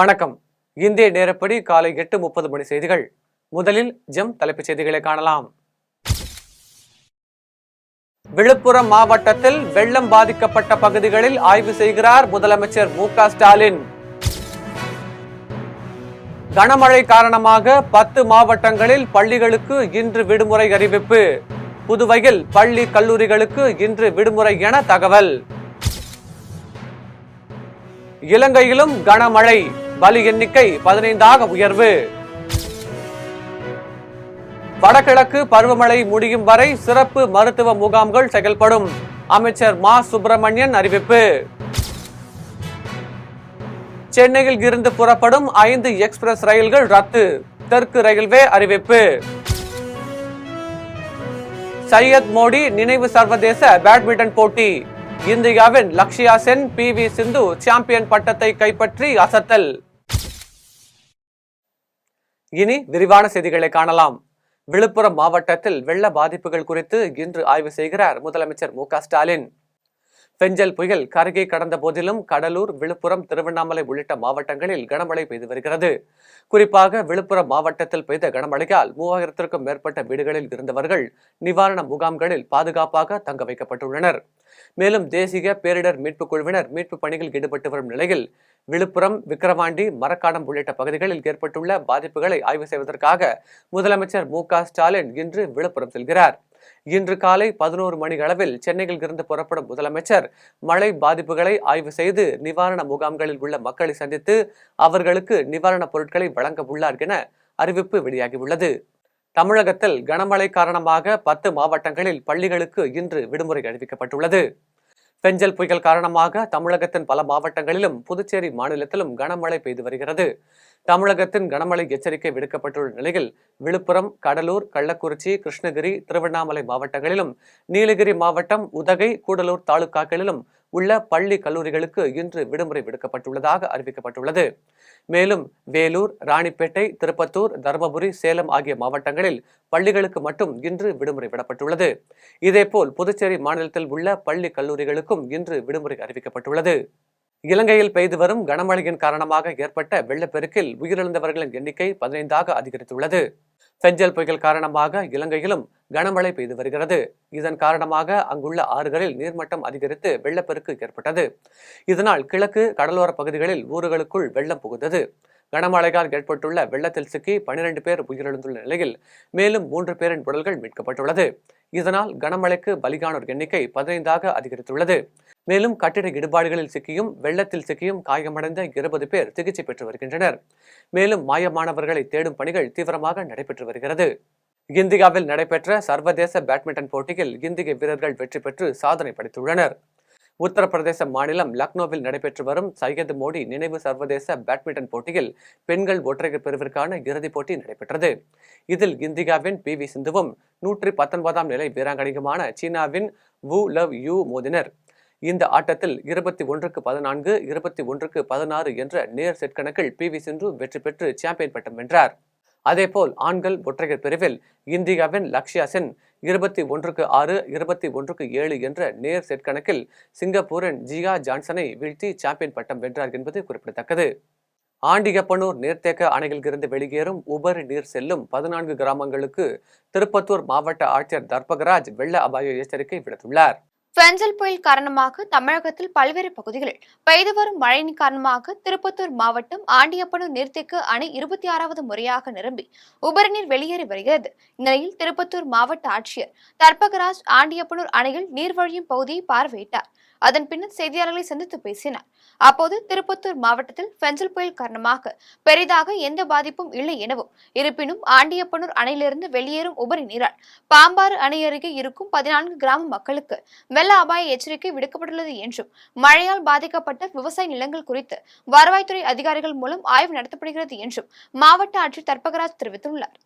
வணக்கம். இந்திய நேரப்படி காலை 8:30 மணி செய்திகள். முதலில் தலைப்புச் செய்திகளை காணலாம். விழுப்புரம் மாவட்டத்தில் வெள்ளம் பாதிக்கப்பட்ட பகுதிகளில் ஆய்வு செய்கிறார் முதலமைச்சர் மு.க. ஸ்டாலின். கனமழை காரணமாக 10 மாவட்டங்களில் பள்ளிகளுக்கு இன்று விடுமுறை அறிவிப்பு. புதுவையில் பள்ளி கல்லூரிகளுக்கு இன்று விடுமுறை என தகவல். இலங்கையிலும் கனமழை, பலி எண்ணிக்கை 15ஆக உயர்வு. வடகிழக்கு பருவமழை முடியும் வரை சிறப்பு மருத்துவ முகாம்கள் செயல்படும். அமைச்சர் மா சுப்பிரமணியன் அறிவிப்பு. சென்னையில் இருந்து புறப்படும் 5 எக்ஸ்பிரஸ் ரயில்கள் ரத்து. தெற்கு ரயில்வே அறிவிப்பு. சையத் மோடி நினைவு சர்வதேச பேட்மிண்டன் போட்டி. இந்தியாவின் லக்ஷயா சென், பி.வி. சிந்து சாம்பியன் பட்டத்தை கைப்பற்றி அசத்தல். இனி விரிவான செய்திகளை காணலாம். விழுப்புரம் மாவட்டத்தில் வெள்ள பாதிப்புகள் குறித்து இன்று ஆய்வு செய்கிறார் முதலமைச்சர் மு.க. ஸ்டாலின். பெஞ்சல் புயல் கரையை கடந்த போதிலும் கடலூர், விழுப்புரம், திருவண்ணாமலை உள்ளிட்ட மாவட்டங்களில் கனமழை பெய்து வருகிறது. குறிப்பாக விழுப்புரம் மாவட்டத்தில் பெய்த கனமழையால் 3000க்கும் மேற்பட்ட வீடுகளில் இருந்தவர்கள் நிவாரண முகாம்களில் பாதுகாப்பாக தங்க வைக்கப்பட்டுள்ளனர். மேலும் தேசிய பேரிடர் மீட்பு குழுவினர் மீட்பு பணியில் ஈடுபட்டு வரும் நிலையில் விழுப்புரம், விக்கிரவாண்டி, மரக்காணம் உள்ளிட்ட பகுதிகளில் ஏற்பட்டுள்ள பாதிப்புகளை ஆய்வு செய்வதற்காக முதலமைச்சர் மு.க. ஸ்டாலின் இன்று விழுப்புரம் செல்கிறார். இன்று காலை 11 மணி அளவில் சென்னையில் இருந்து புறப்படும் முதலமைச்சர் மழை பாதிப்புகளை ஆய்வு செய்து நிவாரண முகாம்களில் உள்ள மக்களை சந்தித்து அவர்களுக்கு நிவாரணப் பொருட்களை வழங்க உள்ளார் என அறிவிப்பு வெளியாகியுள்ளது. தமிழகத்தில் கனமழை காரணமாக 10 மாவட்டங்களில் பள்ளிகளுக்கு இன்று விடுமுறை அறிவிக்கப்பட்டுள்ளது. பெஞ்சல் புயல் காரணமாக தமிழகத்தின் பல மாவட்டங்களிலும் புதுச்சேரி மாநிலத்திலும் கனமழை பெய்து வருகிறது. தமிழகத்தின் கனமழை எச்சரிக்கை விடுக்கப்பட்டுள்ள நிலையில் விழுப்புரம், கடலூர், கள்ளக்குறிச்சி, கிருஷ்ணகிரி, திருவண்ணாமலை மாவட்டங்களிலும் நீலகிரி மாவட்டம் உதகை, கூடலூர் தாலுகாக்களிலும் உள்ள பள்ளி கல்லூரிகளுக்கு இன்று விடுமுறை விடுக்கப்பட்டுள்ளதாக அறிவிக்கப்பட்டுள்ளது. மேலும் வேலூர், ராணிப்பேட்டை, திருப்பத்தூர், தருமபுரி, சேலம் ஆகிய மாவட்டங்களில் பள்ளிகளுக்கு மட்டும் இன்று விடுமுறை விடப்பட்டுள்ளது. இதேபோல் புதுச்சேரி மாநிலத்தில் உள்ள பள்ளி கல்லூரிகளுக்கும் இன்று விடுமுறை அறிவிக்கப்பட்டுள்ளது. இலங்கையில் பெய்து வரும் கனமழையின் காரணமாக ஏற்பட்ட வெள்ளப்பெருக்கில் உயிரிழந்தவர்களின் எண்ணிக்கை 15ஆக அதிகரித்துள்ளது. பெஞ்சல் புயல் காரணமாக இலங்கையிலும் கனமழை பெய்து வருகிறது. இதன் காரணமாக அங்குள்ள ஆறுகளில் நீர்மட்டம் அதிகரித்து வெள்ளப்பெருக்கு ஏற்பட்டது. இதனால் கிழக்கு கடலோர பகுதிகளில் ஊர்களுக்குள் வெள்ளம் புகுந்தது. கனமழையால் ஏற்பட்டுள்ள வெள்ளத்தில் சிக்கி 12 பேர் உயிரிழந்துள்ள நிலையில் மேலும் 3 பேரின் உடல்கள் மீட்கப்பட்டுள்ளது. இதனால் கனமழைக்கு பலியானோர் எண்ணிக்கை 15ஆக அதிகரித்துள்ளது. மேலும் கட்டிட இடிபாடுகளில் சிக்கியும் வெள்ளத்தில் சிக்கியும் காயமடைந்த 20 பேர் சிகிச்சை பெற்று வருகின்றனர். மேலும் மாயமானவர்களை தேடும் பணிகள் தீவிரமாக நடைபெற்று வருகிறது. இந்தியாவில் நடைபெற்ற சர்வதேச பேட்மிண்டன் போட்டியில் இந்திய வீரர்கள் வெற்றி பெற்று சாதனை படைத்துள்ளனர். உத்தரப்பிரதேச மாநிலம் லக்னோவில் நடைபெற்று வரும் சையத் மோடி நினைவு சர்வதேச பேட்மிண்டன் போட்டியில் பெண்கள் ஒற்றையர் பிரிவிற்கான இறுதிப் போட்டி நடைபெற்றது. இதில் இந்தியாவின் பி.வி. சிந்துவும் 119ஆம் நிலை வீராங்கனையுமான சீனாவின் வு லவ் யூ மோதினர். இந்த ஆட்டத்தில் 21-14, 21-16 என்ற நேர் செட் கணக்கில் பி.வி. சிந்து வெற்றி பெற்று சாம்பியன் பட்டம் வென்றார். அதேபோல் ஆண்கள் ஒற்றையர் பிரிவில் இந்தியாவின் லக்ஷயா சென் 21-6, 21-7 என்ற நேர் செட் கணக்கில் சிங்கப்பூரின் ஜியா ஜான்சனை வீழ்த்தி சாம்பியன் பட்டம் வென்றார் என்பது குறிப்பிடத்தக்கது. ஆண்டியப்பனூர் நீர்த்தேக்க அணையில் இருந்து வெளியேறும் உபரி நீர் செல்லும் 14 கிராமங்களுக்கு திருப்பத்தூர் மாவட்ட ஆட்சியர் தர்பகராஜ் வெள்ள அபாய எச்சரிக்கை விடுத்துள்ளார். பெஞ்சல் புயல் காரணமாக தமிழகத்தில் பல்வேறு பகுதிகளில் பெய்து வரும் மழையின் காரணமாக திருப்பத்தூர் மாவட்டம் ஆண்டியப்பனூர் நீர்த்தேக்க அணை 26வது முறையாக நிரம்பி உபரிநீர் வெளியேறி வருகிறது. இந்நிலையில் திருப்பத்தூர் மாவட்ட ஆட்சியர் தர்பகராஜ் ஆண்டியப்பனூர் அணையில் நீர் வழியும் பகுதியை பார்வையிட்டார். அதன் பின்னர் செய்தியாளர்களை சந்தித்து பேசினார். அப்போது திருப்பத்தூர் மாவட்டத்தில் பெஞ்சல் புயல் காரணமாக பெரிதாக எந்த பாதிப்பும் இல்லை எனவும், இருப்பினும் ஆண்டியப்பனூர் அணையிலிருந்து வெளியேறும் உபரி நீரால் பாம்பாறு அணை அருகே இருக்கும் 14 கிராம மக்களுக்கு வெள்ள அபாய எச்சரிக்கை விடுக்கப்பட்டுள்ளது என்றும், மழையால் பாதிக்கப்பட்ட விவசாய நிலங்கள் குறித்து வருவாய்த்துறை அதிகாரிகள் மூலம் ஆய்வு நடத்தப்படுகிறது என்றும் மாவட்ட ஆட்சியர் தர்பகராஜ் தெரிவித்துள்ளார்.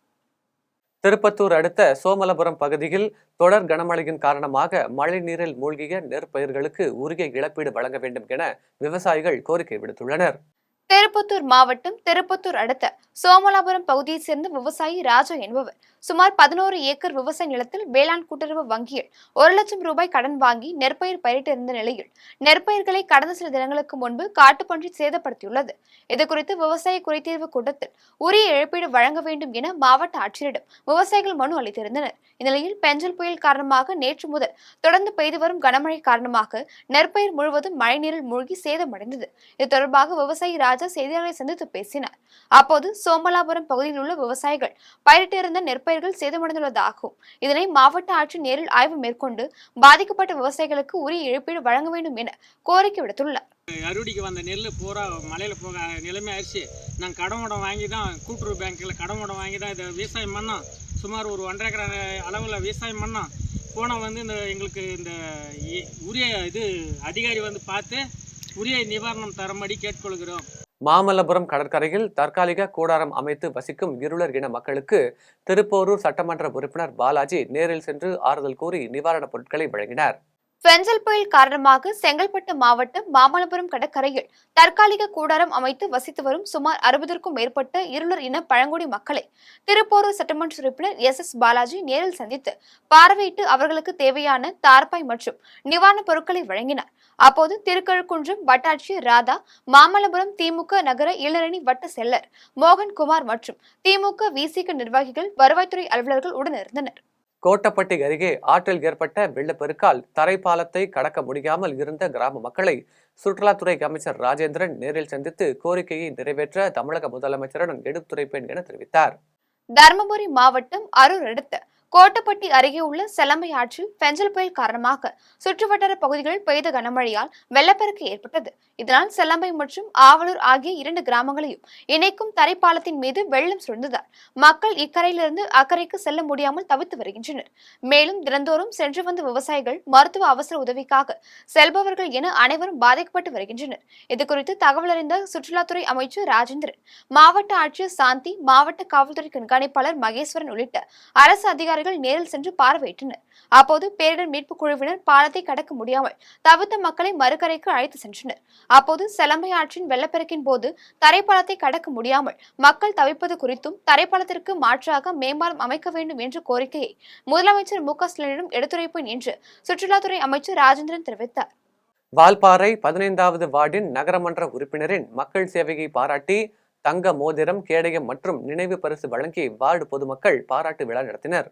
திருப்பத்தூர் அடுத்த சோமலபுரம் பகுதியில் தொடர் கனமழையின் காரணமாக மழை நீரில் மூழ்கிய நெற்பயிர்களுக்கு உரிய இழப்பீடு வழங்க வேண்டும் என விவசாயிகள் கோரிக்கை விடுத்துள்ளனர். திருப்பத்தூர் மாவட்டம் திருப்பத்தூர் அடுத்த சோமலாபுரம் பகுதியைச் சேர்ந்த விவசாயி ராஜா என்பவர் சுமார் 11 ஏக்கர் விவசாய நிலத்தில் வேளாண் கூட்டுறவு வங்கியில் 1 லட்சம் ரூபாய் கடன் வாங்கி நெற்பயிர் பயிரிட்டிருந்த நிலையில் நெற்பயிர்களை கடந்த சில தினங்களுக்கு முன்பு காட்டுப்பன்றி சேதப்படுத்தியுள்ளது. இதுகுறித்து விவசாய குறைதீர்வு கூட்டத்தில் உரிய இழப்பீடு வழங்க வேண்டும் என மாவட்ட ஆட்சியரிடம் விவசாயிகள் மனு அளித்திருந்தனர். இந்நிலையில் பெஞ்சல் புயல் காரணமாக நேற்று முதல் தொடர்ந்து பெய்து வரும் கனமழை காரணமாக நெற்பயிர் முழுவதும் மழைநீரில் மூழ்கி சேதமடைந்தது. இது தொடர்பாக விவசாயி ராஜா செய்தியாளர்களை சந்தித்து பேசினார். அப்போது சோமலாபுரம் பகுதியில் உள்ள விவசாயிகள் பயிரிட்டிருந்த நெற்பயிர்கள் சேதமடைந்துள்ளதாகவும் இதனை மாவட்ட ஆட்சியர் நேரில் ஆய்வு மேற்கொண்டு பாதிக்கப்பட்ட விவசாயிகளுக்கு உரிய இழப்பீடு வழங்க வேண்டும் என கோரிக்கை விடுத்துள்ளார். அறுவடைக்கு வந்த நெல் பூரா மலையில் போக நிலைமை ஆயிடுச்சு. நாங்கள் கடன் வாங்கி தான் கூட்டுறவு பேங்க்கில் கடன் வாங்கி தான் இதை விவசாயம் பண்ணோம். சுமார் ஒரு 1.5 ஏக்கர் அளவில் விவசாயம் பண்ணோம். போனால் இந்த எங்களுக்கு இந்த உரிய அதிகாரி பார்த்து உரிய நிவாரணம் தரும்படி கேட்டுக்கொள்கிறோம். மாமல்லபுரம் கடற்கரையில் தற்காலிக கூடாரம் அமைத்து வசிக்கும் இருளர் இன மக்களுக்கு திருப்போரூர் சட்டமன்ற உறுப்பினர் பாலாஜி நேரில் சென்று ஆறுதல் கூறி நிவாரணப் பொருட்களை வழங்கினார். பெஞ்சல் புயல் காரணமாக செங்கல்பட்டு மாவட்டம் மாமல்லபுரம் கடற்கரையில் தற்காலிக கூடாரம் அமைத்து வசித்து வரும் சுமார் 60க்கும் மேற்பட்ட இருளர் இன பழங்குடி மக்களை திருப்போரூர் சட்டமன்ற உறுப்பினர் எஸ் பாலாஜி நேரில் சந்தித்து பார்வையிட்டு அவர்களுக்கு தேவையான தார்பாய் மற்றும் நிவாரணப் பொருட்களை வழங்கினார். அப்போது திருக்கழுக்குன்றம் வட்டாட்சியர் ராதா, மாமல்லபுரம் திமுக நகர இளைஞரணி வட்ட செல்லர் மோகன்குமார் மற்றும் திமுக விசிக நிர்வாகிகள், வருவாய்த்துறை அலுவலர்கள் உடனிருந்தனர். கோட்டப்பட்டி அருகே ஆற்றில் ஏற்பட்ட வெள்ளப்பெருக்கால் தரைப்பாலத்தை கடக்க முடியாமல் இருந்த கிராம மக்களை சுற்றுலாத்துறை அமைச்சர் ராஜேந்திரன் நேரில் சந்தித்து கோரிக்கையை நிறைவேற்ற தமிழக முதலமைச்சருடன் எடுத்துரைப்பேன் என தெரிவித்தார். தர்மபுரி மாவட்டம் அரூர் அடுத்த கோட்டப்பட்டி அருகே உள்ள செலம்பை ஆற்றில் பெஞ்சல் புயல் காரணமாக சுற்றுவட்டார பகுதிகளில் பெய்த கனமழையால் வெள்ளப்பெருக்கு ஏற்பட்டது. இதனால் செலம்பை மற்றும் ஆவலூர் ஆகிய 2 கிராமங்களையும் இணைக்கும் தரைப்பாலத்தின் மீது வெள்ளம் சூழ்ந்ததால் மக்கள் இக்கரையிலிருந்து அக்கறைக்கு செல்ல முடியாமல் தவித்து வருகின்றனர். மேலும் தினந்தோறும் சென்று வந்த விவசாயிகள், மருத்துவ அவசர உதவிக்காக செல்பவர்கள் என அனைவரும் பாதிக்கப்பட்டு வருகின்றனர். இதுகுறித்து தகவல் அறிந்த சுற்றுலாத்துறை அமைச்சர் ராஜேந்திரன், மாவட்ட ஆட்சியர் சாந்தி, மாவட்ட காவல்துறை கண்காணிப்பாளர் மகேஸ்வரன் உள்ளிட்ட அரசு அதிகாரிகள் நேரில் சென்று பார்வையிட்டனர். அப்போது பேரிடர் மீட்பு குழுவினர் பாலத்தை கடக்க முடியாமல் தவித்த மக்களை மறுகரைக்கு அழைத்து சென்றனர். அப்போது செலம்பை ஆற்றின் வெள்ளப்பெருக்கின் போது தரைப்பாலத்தை கடக்க முடியாமல் மக்கள் தவிப்பது குறித்தும் தரைப்பாலத்திற்கு மாற்றாக மேம்பாலம் அமைக்க வேண்டும் என்ற கோரிக்கையை முதலமைச்சர் மு.க.ஸ்டாலினிடம் எடுத்துரைப்பேன் என்று சுற்றுலாத்துறை அமைச்சர் ராஜேந்திரன் தெரிவித்தார். வால்பாறை 15வது வார்டின் நகரமன்ற உறுப்பினரின் மக்கள் சேவையை பாராட்டி தங்க மோதிரம், கேடயம் மற்றும் நினைவு பரிசு வழங்கி வார்டு பொதுமக்கள் பாராட்டு விழா நடத்தினர்.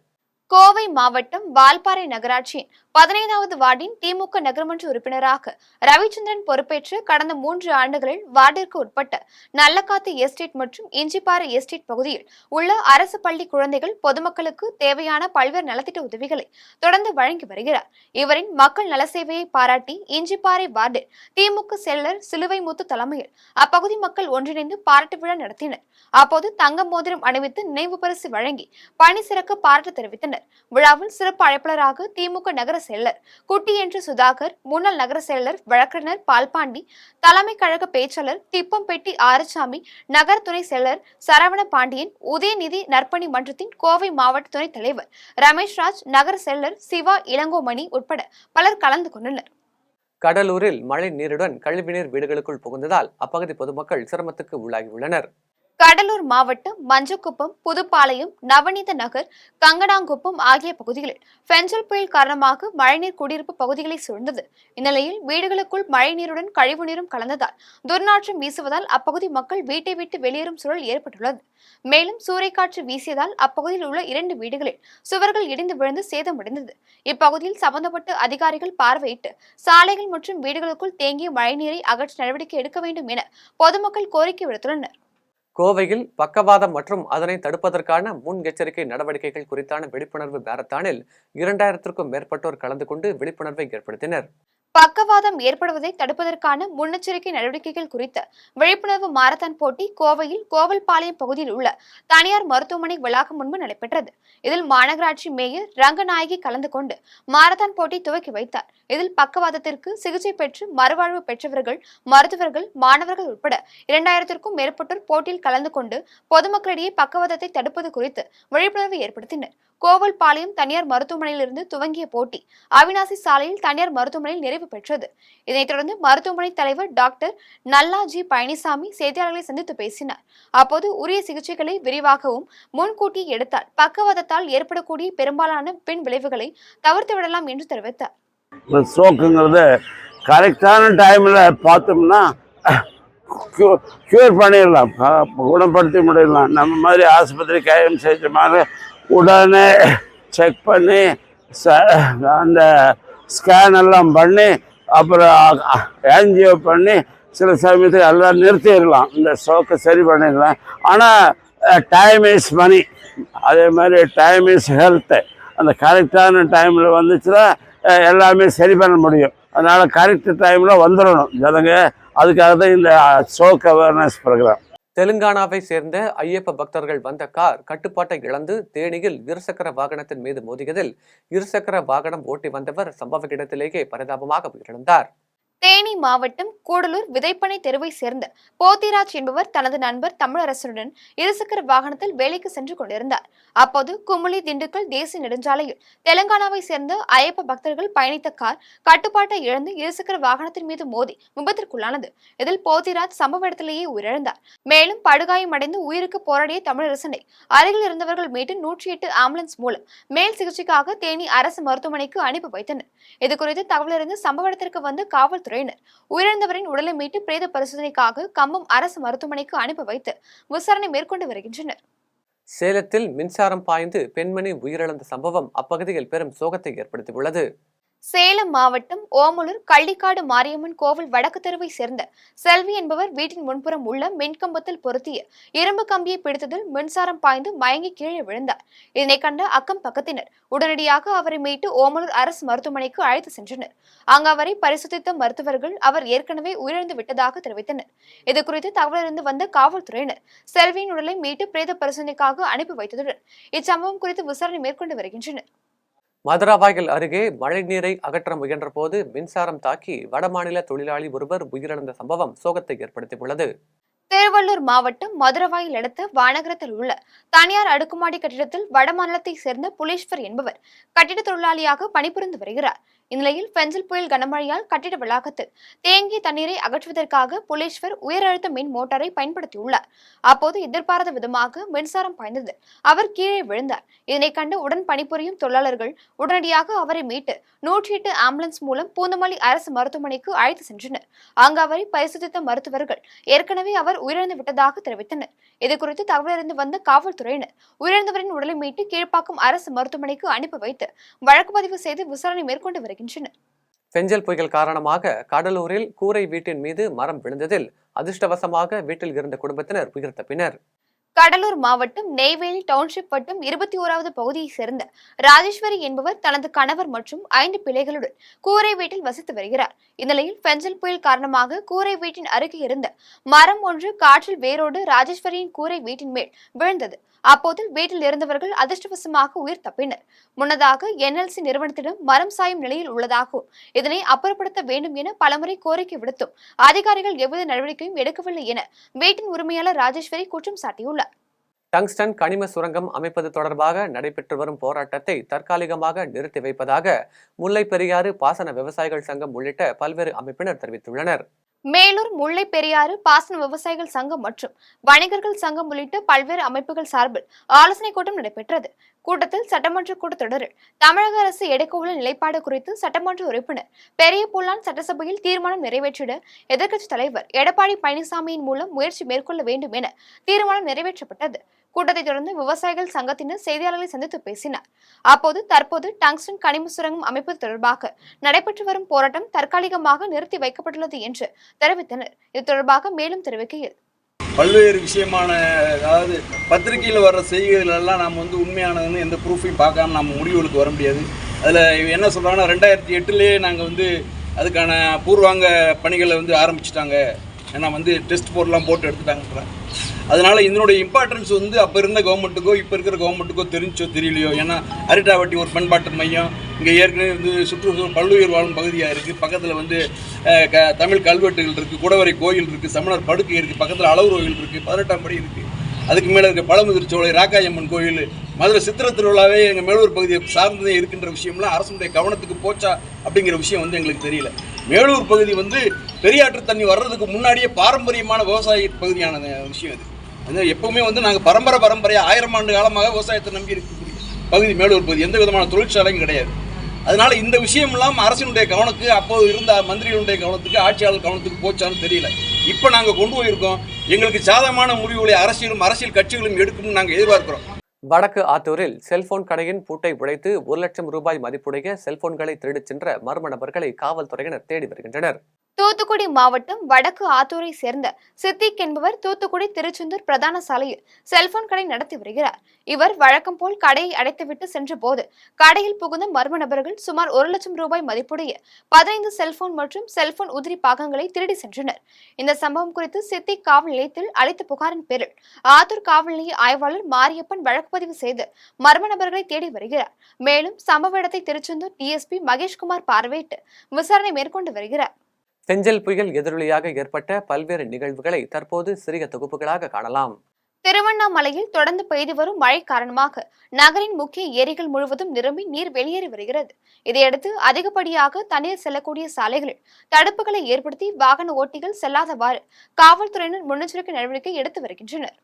கோவை மாவட்டம் வால்பாறை நகராட்சியின் 15வது வார்டின் திமுக நகரமன்ற உறுப்பினராக ரவிச்சந்திரன் பொறுப்பேற்று கடந்த 3 ஆண்டுகளில் வார்டிற்கு உட்பட்ட நல்லக்காத்து எஸ்டேட் மற்றும் இஞ்சிப்பாறை எஸ்டேட் பகுதியில் உள்ள அரசு பள்ளி குழந்தைகள், பொதுமக்களுக்கு தேவையான பல்வேறு நலத்திட்ட உதவிகளை தொடர்ந்து வழங்கி வருகிறார். இவரின் மக்கள் நல சேவையை பாராட்டி இஞ்சிப்பாறை வார்டில் திமுக செயலர் சிலுவைமுத்து தலைமையில் அப்பகுதி மக்கள் ஒன்றிணைந்து பாராட்டு விழா நடத்தினர். அப்போது தங்க மோதிரம் அணிவித்து நினைவு பரிசு வழங்கி பணி சிறக்க பாராட்டு தெரிவித்தனர். விழாவில் சிறப்பு அழைப்பாளராக திமுக நகர செயலர் குட்டி என்று சுதாகர், முன்னாள் நகர செயலர் வழக்கறிஞர் பால்பாண்டி, தலைமை கழக பேச்சாளர் திப்பம்பெட்டி ஆறுசாமி, நகர துணை செயலர் சரவண பாண்டியன், உதயநிதி நற்பணி மன்றத்தின் கோவை மாவட்ட துணைத் தலைவர் ரமேஷ்ராஜ், நகர செயலர் சிவா இளங்கோமணி உட்பட பலர் கலந்து கொண்டனர். கடலூரில் மழை நீருடன் கழிவுநீர் வீடுகளுக்குள் புகுந்ததால் அப்பகுதி பொதுமக்கள் சிரமத்துக்கு உள்ளாகியுள்ளனர். கடலூர் மாவட்டம் மஞ்சக்குப்பம், புதுப்பாளையம், நவநீத நகர், கங்கடாங்குப்பம் ஆகிய பகுதிகளில் பெஞ்சல் புயல் காரணமாக மழைநீர் குடியிருப்பு பகுதிகளை சூழ்ந்தது. இந்நிலையில் வீடுகளுக்குள் மழைநீருடன் கழிவுநீரும் கலந்ததால் துர்நாற்றம் வீசுவதால் அப்பகுதி மக்கள் வீட்டை விட்டு வெளியேறும் சூழல் ஏற்பட்டுள்ளது. மேலும் சூறைக்காற்று வீசியதால் அப்பகுதியில் உள்ள 2 வீடுகளில் சுவர்கள் இடிந்து விழுந்து சேதமடைந்தது. இப்பகுதியில் சம்பந்தப்பட்ட அதிகாரிகள் பார்வையிட்டு சாலைகள் மற்றும் வீடுகளுக்குள் தேங்கிய மழைநீரை அகற்ற நடவடிக்கை எடுக்க வேண்டும் என பொதுமக்கள் கோரிக்கை விடுத்துள்ளனர். கோவையில் பக்கவாதம் மற்றும் அதனை தடுப்பதற்கான முன்னெச்சரிக்கை நடவடிக்கைகள் குறித்தான விழிப்புணர்வு மாரத்தானில் 2000க்கும் மேற்பட்டோர் கலந்து கொண்டு விழிப்புணர்வை ஏற்படுத்தினர். பக்கவாதம் ஏற்படுவதை தடுப்பதற்கான முன்னெச்சரிக்கை நடவடிக்கைகள் குறித்த விழிப்புணர்வு மாரத்தான் போட்டி கோவையில் கோவல்பாளையம் பகுதியில் உள்ள தனியார் மருத்துவமனை வளாகம் முன்பு நடைபெற்றது. இதில் மாநகராட்சி மேயர் ரங்கநாயகி கலந்து கொண்டு மாரத்தான் போட்டி துவக்கி வைத்தார். இதில் பக்கவாதத்திற்கு சிகிச்சை பெற்று மறுவாழ்வு பெற்றவர்கள், மருத்துவர்கள், மாணவர்கள் உட்பட 2000க்கும் மேற்பட்டோர் போட்டியில் கலந்து கொண்டு பொதுமக்களிடையே பக்கவாதத்தை தடுப்பது குறித்து விழிப்புணர்வு ஏற்படுத்தினர். கோவல்பாளையம் தனியார் மருத்துவமனையிலிருந்து துவங்கிய போட்டி அவினாசி சாலையில் தனியார் மருத்துவமனையில் நிறைவு பெற்றது. இதனைத் தொடர்ந்து மருத்துவமனை தலைவர் டாக்டர் நல்லாஜி பழனிசாமி செய்தியாளர்களை சந்தித்து பேசினார். அப்போது உரிய சிகிச்சைகளை விரிவாகவும் முன்கூட்டியே எடுத்தால் பக்கவாதத்தால் ஏற்படக்கூடிய பெரும்பாலான பின் விளைவுகளை தவிர்த்து விடலாம் என்று தெரிவித்தார். ஸ்ட்ரோக்குங்கிறது கரெக்டான டைமில் பார்த்தோம்னா க்யூர் பண்ணிடலாம், குணப்படுத்தி முடியலாம். நம்ம மாதிரி ஆஸ்பத்திரி கையம் செஞ்ச மாதிரி உடனே செக் பண்ணி அந்த ஸ்கேன் எல்லாம் பண்ணி அப்புறம் ஆன்ஜியோ பண்ணி சில சமயத்துக்கு எல்லாம் நிறுத்திடலாம், இந்த ஸ்ட்ரோக்கை சரி பண்ணிடலாம். ஆனால் டைம் இஸ் மணி, அதே மாதிரி டைம் இஸ் ஹெல்த்து. அந்த கரெக்டான டைமில் வந்துச்சுன்னா எல்லாமே சரி பண்ண முடியும். அதனால் கரெக்ட் டைமில் வந்துடணும் ஜனங்க. அதுக்காக தான் இந்த ஸ்ட்ரோக் அவேர்னஸ் ப்ரோக்ராம். தெலுங்கானாவை சேர்ந்த ஐயப்ப பக்தர்கள் வந்த கார் கட்டுப்பாட்டை இழந்து தேனியில் இருசக்கர வாகனத்தின் மீது மோதியதில் இருசக்கர வாகனம் ஓட்டி வந்தவர் சம்பவ இடத்திலேயே பரிதாபமாக உயிரிழந்தார். தேனி மாவட்டம் கூடலூர் விதைப்பனை தெருவை சேர்ந்த போத்திராஜ் என்பவர் தனது நண்பர் தமிழரசனுடன் இருசக்கர வாகனத்தில் வேலைக்கு சென்று கொண்டிருந்தார். அப்போது குமுளி திண்டுக்கல் தேசிய நெடுஞ்சாலையில் தெலுங்கானாவை சேர்ந்த ஐயப்ப பக்தர்கள் பயணித்த கார் கட்டுப்பாட்டை இழந்து இருசக்கர வாகனத்தின் மீது மோதி விபத்திற்குள்ளானது. இதில் போத்திராஜ் சம்பவ இடத்திலேயே உயிரிழந்தார். மேலும் படுகாயமடைந்து உயிருக்கு போராடிய தமிழரசனை அருகில் இருந்தவர்கள் மீட்டு 108 ஆம்புலன்ஸ் மூலம் மேல் சிகிச்சைக்காக தேனி அரசு மருத்துவமனைக்கு அனுப்பி வைத்தனர். இதுகுறித்து தகவலறிந்து சம்பவ இடத்திற்கு வந்து காவல்துறை உயிரிழந்தவரின் உடலை மீட்டு பிரேத பரிசோதனைக்காக கம்பம் அரசு மருத்துவமனைக்கு அனுப்பி வைத்து விசாரணை மேற்கொண்டு வருகின்றனர். சேலத்தில் மின்சாரம் பாய்ந்து பெண்மணி உயிரிழந்த சம்பவம் அப்பகுதியில் பெரும் சோகத்தை ஏற்படுத்தியுள்ளது. சேலம் மாவட்டம் ஓமலூர் கள்ளிக்காடு மாரியம்மன் கோவில் வடக்கு தெருவை சேர்ந்த செல்வி என்பவர் வீட்டின் முன்புறம் உள்ள மின்கம்பத்தில் பொருத்திய இரும்பு கம்பியை பிடித்ததில் மின்சாரம் பாய்ந்து மயங்கி கீழே விழுந்தார். இதனை கண்ட அக்கம் பக்கத்தினர் உடனடியாக அவரை மீட்டு ஓமலூர் அரசு மருத்துவமனைக்கு அழைத்து சென்றனர். அங்கு அவரை பரிசோதித்த மருத்துவர்கள் அவர் ஏற்கனவே உயிரிழந்து விட்டதாக தெரிவித்தனர். இதுகுறித்து தகவலறிந்து வந்த காவல்துறையினர் செல்வியின் உடலை மீட்டு பிரேத பரிசோதனைக்காக அனுப்பி வைத்ததுடன் இச்சம்பவம் குறித்து விசாரணை மேற்கொண்டு வருகின்றனர். மதுராவாயல் அருகே மழைநீரை அகற்ற முயன்ற போது மின்சாரம் தாக்கி வடமாநில தொழிலாளி ஒருவர் உயிரிழந்த சம்பவம் சோகத்தை ஏற்படுத்தியுள்ளது. திருவள்ளூர் மாவட்டம் மதுரவாயில் அடுத்த வானகரத்தில் உள்ள தனியார் அடுக்குமாடி கட்டிடத்தில் வடமாநிலத்தை சேர்ந்த புலேஸ்வர் என்பவர் கட்டிட தொழிலாளியாக பணிபுரிந்து வருகிறார். இந்நிலையில் பெஞ்சல் புயல் கனமழையால் கட்டிட வளாகத்தில் தேங்கிய தண்ணீரை அகற்றுவதற்காக புலேஸ்வர் உயர் அழுத்த மின் மோட்டாரை பயன்படுத்தியுள்ளார். அப்போது எதிர்பாராத விதமாக மின்சாரம் பாய்ந்தது. அவர் கீழே விழுந்தார். இதனை கண்டு உடன் பணிபுரியும் தொழிலாளர்கள் உடனடியாக அவரை மீட்டு 108 ஆம்புலன்ஸ் மூலம் பூந்தமல்லி அரசு மருத்துவமனைக்கு அழைத்து சென்றனர். அங்கு அவரை பரிசோதித்த மருத்துவர்கள் ஏற்கனவே அவர் உயிரிழந்து விட்டதாக தெரிவித்தனர். இதுகுறித்து தகவலறிந்து வந்த காவல்துறையினர் உயிரிழந்தவரின் உடலை மீட்டு கீழ்ப்பாக்கம் அரசு மருத்துவமனைக்கு அனுப்பி வைத்து வழக்கு பதிவு செய்து விசாரணை மேற்கொண்டு வருகின்றனர். பெஞ்சல் புயல் காரணமாக கடலூரில் கூரை வீட்டின் மீது மரம் விழுந்ததில் அதிர்ஷ்டவசமாக வீட்டில் இருந்த குடும்பத்தினர் உயிர் தப்பினர். கடலூர் மாவட்டம் நெய்வேலி டவுன்ஷிப் வட்டம் 21வது பகுதியை சேர்ந்த ராஜேஸ்வரி என்பவர் தனது கணவர் மற்றும் 5 பிள்ளைகளுடன் கூரை வீட்டில் வசித்து வருகிறார். இந்நிலையில் பெஞ்சல் புயல் காரணமாக கூரை வீட்டின் அருகே இருந்த மரம் ஒன்று காற்றில் வேரோடு ராஜேஸ்வரியின் கூரை வீட்டின் மேல் விழுந்தது. அப்போது வீட்டில் இருந்தவர்கள் அதிர்ஷ்டவசமாக உயிர் தப்பினர். முன்னதாக NLC நிறுவனத்திடம் மரம் சாயும் நிலையில் உள்ளதாகவும் இதனை அப்புறப்படுத்த வேண்டும் என பலமுறை கோரிக்கை விடுத்தும் அதிகாரிகள் எவ்வித நடவடிக்கையும் எடுக்கவில்லை என வீட்டின் உரிமையாளர் ராஜேஸ்வரி குற்றம் சாட்டியுள்ளார். டங்ஸ்டன் கனிம சுரங்கம் அமைப்பது தொடர்பாக நடைபெற்று வரும் போராட்டத்தை தற்காலிகமாக நிறுத்தி வைப்பதாக முல்லை பெரியாறு பாசன விவசாயிகள் சங்கம் உள்ளிட்ட பல்வேறு அமைப்பினர் தெரிவித்துள்ளனர். மேலூர் முல்லை பெரியாறு பாசன விவசாயிகள் சங்கம் மற்றும் வணிகர்கள் சங்கம் உள்ளிட்ட பல்வேறு அமைப்புகள் சார்பில் ஆலோசனை கூட்டம் நடைபெற்றது. கூட்டத்தில் சட்டமன்ற கூட்டத்தொடரில் தமிழக அரசு எடுக்கவுள்ள நிலைப்பாடு குறித்து சட்டமன்ற உறுப்பினர் பெரிய புல்லான் சட்டசபையில் தீர்மானம் நிறைவேற்றிட எதிர்க்கட்சித் தலைவர் எடப்பாடி பழனிசாமியின் மூலம் முயற்சி மேற்கொள்ள வேண்டும் என தீர்மானம் நிறைவேற்றப்பட்டது. கூட்டத்தை தொடர்ந்து விவசாயிகள் சங்கத்தினர் செய்தியாளர்களை சந்தித்து பேசினார். அப்போது தற்போது டங்ஸ்டன் கனிம சுரங்கம் அமைப்பது தொடர்பாக நடைபெற்று வரும் போராட்டம் தற்காலிகமாக நிறுத்தி வைக்கப்பட்டுள்ளது என்று தெரிவித்தனர். இது தொடர்பாக மேலும் தெரிவிக்கையில் பல்வேறு விஷயமான, அதாவது பத்திரிகையில் வர்ற செய்திகள் எல்லாம் நாம் உண்மையானதுன்னு எந்த ப்ரூஃபையும் பார்க்காம நம்ம முடிவுகளுக்கு வர முடியாது. அதில் என்ன சொல்கிறாங்கன்னா 2008லேயே நாங்கள் அதுக்கான பூர்வாங்க பணிகளை ஆரம்பிச்சிட்டாங்க. ஏன்னா டெஸ்ட் போர்ட்லாம் போட்டு எடுத்துட்டாங்க. அதனால் இதனுடைய இம்பார்ட்டன்ஸ் அப்போ இருந்த கவர்மெண்ட்டுக்கோ இப்போ இருக்கிற கவர்மெண்ட்டுக்கோ தெரிஞ்சோ தெரியலையோ. ஏன்னா அரிட்டாவட்டி ஒரு பண்பாட்டு மையம், இங்கே ஏற்கனவே சுற்றுச்சூழல் பல்லுயிர் வாழும் பகுதியாக இருக்குது. பக்கத்தில் தமிழ் கல்வெட்டுகள் இருக்குது, குடவரை கோயில் இருக்குது, சமணர் படுக்கை இருக்குது, பக்கத்தில் அளவு கோயில் இருக்குது, 18ஆம் படி இருக்குது. அதுக்கு மேலே இருக்க பழமுதிர்ச்சோலை, ராக்காயம்மன் கோயில், மதுரை சித்திரை திருவிழாவே எங்கள் மேலூர் பகுதியை சார்ந்ததே இருக்கின்ற விஷயம்லாம் அரசுடைய கவனத்துக்கு போச்சா அப்படிங்கிற விஷயம் வந்து எங்களுக்கு தெரியல. மேலூர் பகுதி வந்து பெரியாற்று தண்ணி வர்றதுக்கு முன்னாடியே பாரம்பரியமான விவசாய பகுதியான விஷயம் இது. அது எப்பவுமே வந்து நாங்கள் பரம்பரையாக 1000 ஆண்டு காலமாக விவசாயத்தை நம்பி இருக்கக்கூடிய பகுதி மேலூர் பகுதி. எந்த விதமான தொழிற்சாலையும் கிடையாது. அதனால இந்த விஷயம்லாம் அரசினுடைய கவனத்துக்கு, அப்போது இருந்த மந்திரிகளுடைய கவனத்துக்கு, ஆட்சியாளர் கவனத்துக்கு போச்சான்னு தெரியல. இப்போ நாங்கள் கொண்டு போயிருக்கோம். எங்களுக்கு சாதகமான முடிவுகளை அரசியல் கட்சிகளும் எடுக்கும்னு நாங்கள் எதிர்பார்க்கிறோம். வடக்கு ஆத்தூரில் செல்போன் கடையின் பூட்டை உடைத்து 1 லட்சம் ரூபாய் மதிப்புடைய செல்போன்களை திருடிச் சென்ற மர்ம நபர்களை காவல்துறையினர் தேடி வருகின்றனர். தூத்துக்குடி மாவட்டம் வடக்கு ஆத்தூரை சேர்ந்த சித்திக் என்பவர் தூத்துக்குடி திருச்செந்தூர் பிரதான சாலையில் செல்போன் கடை நடத்தி வருகிறார். இவர் வழக்கம் போல் கடையை அடைத்துவிட்டு சென்ற போது கடையில் புகுந்த மர்ம நபர்கள் சுமார் 1 லட்சம் ரூபாய் மதிப்புடைய 15 செல்போன் மற்றும் செல்போன் உதிரி பாகங்களை திருடி சென்றனர். இந்த சம்பவம் குறித்து சித்திக் காவல் நிலையத்தில் அளித்த புகாரின் பேரில் ஆத்தூர் காவல் நிலைய ஆய்வாளர் மாரியப்பன் வழக்கு பதிவு செய்து மர்ம நபர்களை தேடி வருகிறார். மேலும் சம்பவ இடத்தை திருச்செந்தூர் டிஎஸ்பி மகேஷ்குமார் பார்வையிட்டு விசாரணை மேற்கொண்டு வருகிறார். பெஞ்சல் புயல் எதிரொலியாக ஏற்பட்ட பல்வேறு நிகழ்வுகளை தற்போது சிறிய தொகுப்புகளாக காணலாம். திருவண்ணாமலையில் தொடர்ந்து பெய்து வரும் மழை காரணமாக நகரின் முக்கிய ஏரிகள் முழுவதும் நிரம்பி நீர் வெளியேறி வருகிறது. இதையடுத்து அதிகப்படியாக தண்ணீர் செல்லக்கூடிய சாலைகளில் தடுப்புகளை ஏற்படுத்தி வாகன ஓட்டிகள் செல்லாதவாறு காவல்துறையினர் முன்னெச்சரிக்கை நடவடிக்கை எடுத்து வருகின்றனர்.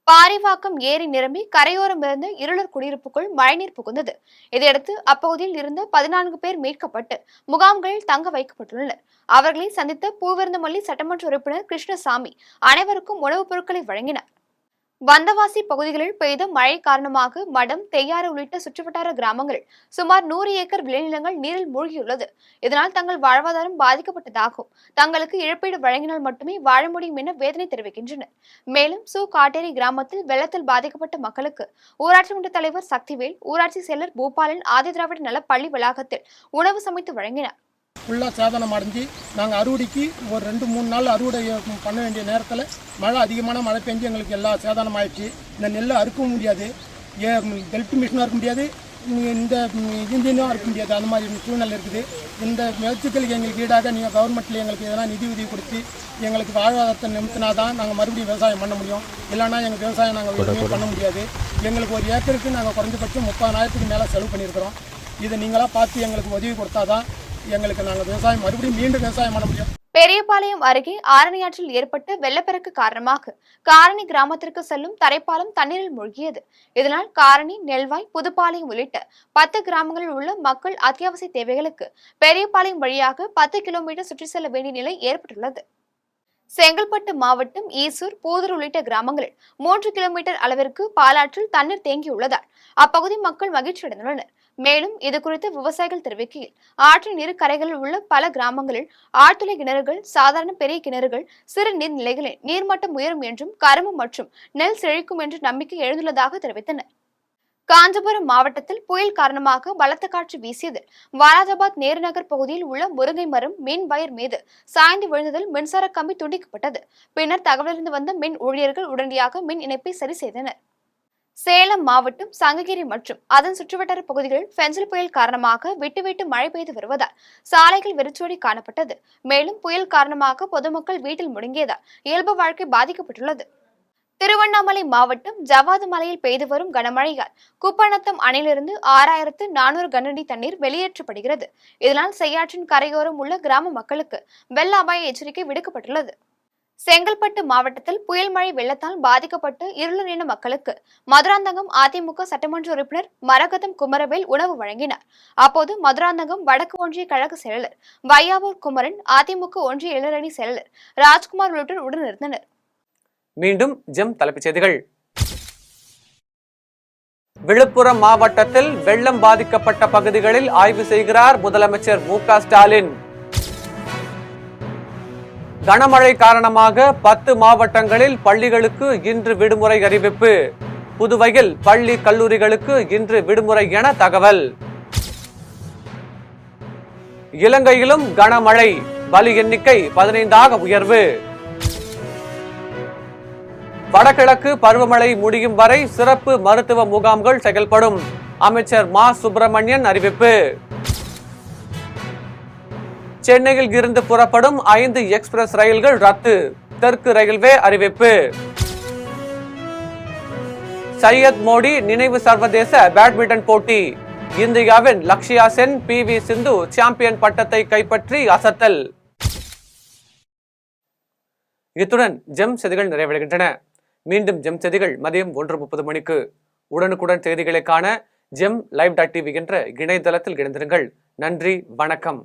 பாரிவாக்கம் ஏரி நிரம்பி கரையோரம் இருந்த இருளர் குடியிருப்புக்குள் மழைநீர் புகுந்தது. இதையடுத்து அப்பகுதியில் இருந்த 14 பேர் மீட்கப்பட்டு முகாம்களில் தங்க வைக்கப்பட்டுள்ளனர். அவர்களை சந்தித்த பூவிருந்தமல்லி சட்டமன்ற உறுப்பினர் கிருஷ்ணசாமி அனைவருக்கும் உணவுப் பொருட்களை வழங்கினார். வந்தவாசி பகுதிகளில் பெய்த மழை காரணமாக மடம், தெய்யாறு உள்ளிட்ட சுற்றுவட்டார கிராமங்களில் சுமார் 100 ஏக்கர் விளைநிலங்கள் நீரில் மூழ்கியுள்ளது. இதனால் தங்கள் வாழ்வாதாரம் பாதிக்கப்பட்டதாகவும் தங்களுக்கு இழப்பீடு வழங்கினால் மட்டுமே வாழ முடியும் என வேதனை தெரிவிக்கின்றனர். மேலும் காட்டேரி கிராமத்தில் வெள்ளத்தில் பாதிக்கப்பட்ட மக்களுக்கு ஊராட்சி மன்ற தலைவர் சக்திவேல், ஊராட்சி செயலர் பூபாலன் ஆதி திராவிட நல பள்ளி வளாகத்தில் உணவு சமைத்து வழங்கினார். ஃபுல்லாக சேதனம் அடைஞ்சு நாங்கள் அறுவடைக்கு ஒரு 2-3 நாள் அறுவடை பண்ண வேண்டிய நேரத்தில் அதிகமான மழை பெஞ்சு எங்களுக்கு எல்லா சேதனம் ஆயிடுச்சு. இந்த நெல்லை அறுக்கவும் முடியாது, பெல்ட் மிஷினும் இருக்க முடியாது, இந்த இன்ஜினும் இருக்க முடியாது. அந்த மாதிரி சூழ்நிலை இருக்குது. இந்த முயற்சிகளுக்கு எங்களுக்கு ஈடாக நீங்கள் கவர்மெண்ட்டில் எங்களுக்கு எதனா நிதி உதவி கொடுத்து எங்களுக்கு வாழ்வாதாரத்தை நிமித்தினா தான் நாங்கள் மறுபடியும் விவசாயம் பண்ண முடியும். இல்லைனா எங்கள் விவசாயம் நாங்கள் எதுவுமே பண்ண முடியாது. எங்களுக்கு ஒரு ஏக்கருக்கு நாங்கள் குறைஞ்சபட்சம் 30,000க்கு மேலே செலவு பண்ணியிருக்கிறோம். இதை நீங்களாக பார்த்து எங்களுக்கு உதவி கொடுத்தா தான் எங்களுக்கு நாங்கள் விவசாயம் மறுபடியும் மீண்டும் விவசாயம் பண்ண முடியும். பெரியபாளையம் அருகே ஆரணியாற்றில் ஏற்பட்ட வெள்ளப்பெருக்கு காரணமாக காரணி கிராமத்திற்கு செல்லும் தரைப்பாலம் தண்ணீரில் மூழ்கியது. இதனால் காரணி, நெல்வாய், புதுப்பாளையம் உள்ளிட்ட 10 கிராமங்களில் உள்ள மக்கள் அத்தியாவசிய தேவைகளுக்கு பெரியபாளையம் வழியாக 10 கிலோமீட்டர் சுற்றி செல்ல வேண்டிய நிலை ஏற்பட்டுள்ளது. செங்கல்பட்டு மாவட்டம் ஈசூர், பூதூர் உள்ளிட்ட கிராமங்களில் 3 கிலோமீட்டர் அளவிற்கு பாலாற்றில் தண்ணீர் தேங்கியுள்ளதால் அப்பகுதி மக்கள் மகிழ்ச்சி அடைந்துள்ளனர். மேலும் இதுகுறித்து விவசாயிகள் தெரிவிக்கையில் ஆற்றின் இரு கரைகளில் உள்ள பல கிராமங்களில் ஆழ்துளை கிணறுகள், சாதாரண பெரிய கிணறுகள், சிறு நீர்நிலைகளில் நீர்மட்டம் உயரும் என்றும் கரும்பு மற்றும் நெல் செழிக்கும் என்ற நம்பிக்கை எழுந்துள்ளதாக தெரிவித்தனர். காஞ்சிபுரம் மாவட்டத்தில் புயல் காரணமாக பலத்த காற்று வீசியதில் வாலாஜாபாத் நேருநகர் பகுதியில் உள்ள முருங்கை மரம் மின் வயர் மீது சாய்ந்து விழுந்ததில் மின்சார கம்பி துண்டிக்கப்பட்டது. பின்னர் தகவலறிந்து வந்த மின் ஊழியர்கள் உடனடியாக மின் இணைப்பை சரி செய்தனர். சேலம் மாவட்டம் சங்ககிரி மற்றும் அதன் சுற்றுவட்டார பகுதிகளில் பெஞ்சல் புயல் காரணமாக விட்டு மழை பெய்து வருவதால் சாலைகள் வெறிச்சோடி காணப்பட்டது. மேலும் புயல் காரணமாக பொதுமக்கள் வீட்டில் முடங்கியதால் இயல்பு வாழ்க்கை பாதிக்கப்பட்டுள்ளது. திருவண்ணாமலை மாவட்டம் ஜவ்வாது மலையில் பெய்து வரும் கனமழையால் குப்பநத்தம் அணையிலிருந்து 6400 கனஅடி தண்ணீர் வெளியேற்றப்படுகிறது. இதனால் செய்யாற்றின் கரையோரம் உள்ள கிராம மக்களுக்கு வெள்ள அபாய எச்சரிக்கை விடுக்கப்பட்டுள்ளது. செங்கல்பட்டு மாவட்டத்தில் புயல் மழை வெள்ளத்தால் பாதிக்கப்பட்டு இருளரின மக்களுக்கு மதுராந்தகம் அதிமுக சட்டமன்ற உறுப்பினர் மரகதம் குமரவேல் உணவு வழங்கினார். அப்போது மதுராந்தகம் வடக்கு ஒன்றிய கழக செயலர் வையாவூர் குமரன், அதிமுக ஒன்றிய இளைஞரணி செயலர் ராஜ்குமார் உள்ளிட்டோர் உடனிருந்தனர். மீண்டும் தலைப்புச் செய்திகள். விழுப்புரம் மாவட்டத்தில் வெள்ளம் பாதிக்கப்பட்ட பகுதிகளில் ஆய்வு செய்கிறார் முதலமைச்சர் மு.க. ஸ்டாலின். கனமழை காரணமாக 10 மாவட்டங்களில் பள்ளிகளுக்கு இன்று விடுமுறை அறிவிப்பு. புதுவையில் பள்ளி கல்லூரிகளுக்கு இன்று விடுமுறை என தகவல். இலங்கையிலும் கனமழை, பலி எண்ணிக்கை 15ஆக உயர்வு. வடகிழக்கு பருவமழை முடியும் வரை சிறப்பு மருத்துவ முகாம்கள் செயல்படும். அமைச்சர் மா. சுப்பிரமணியன் அறிவிப்பு. சென்னையில் இருந்து புறப்படும் 5 எக்ஸ்பிரஸ் ரயில்கள் ரத்து. தெற்கு ரயில்வே அறிவிப்பு. சையத் மோடி நினைவு சர்வதேச பேட்மிண்டன் போட்டி. இந்தியாவின் லக்ஷயா சென், PV சிந்து சாம்பியன் பட்டத்தை கைப்பற்றி அசத்தல். இத்துடன் ஜெம் செய்திகள் நிறைவடைகின்றன. மீண்டும் ஜெம் செய்திகள் மதியம் 1:30 மணிக்கு. உடனுக்குடன் செய்திகளை காண ஜெம் live.tv என்ற இணையதளத்தில் இணைந்திருங்கள். நன்றி, வணக்கம்.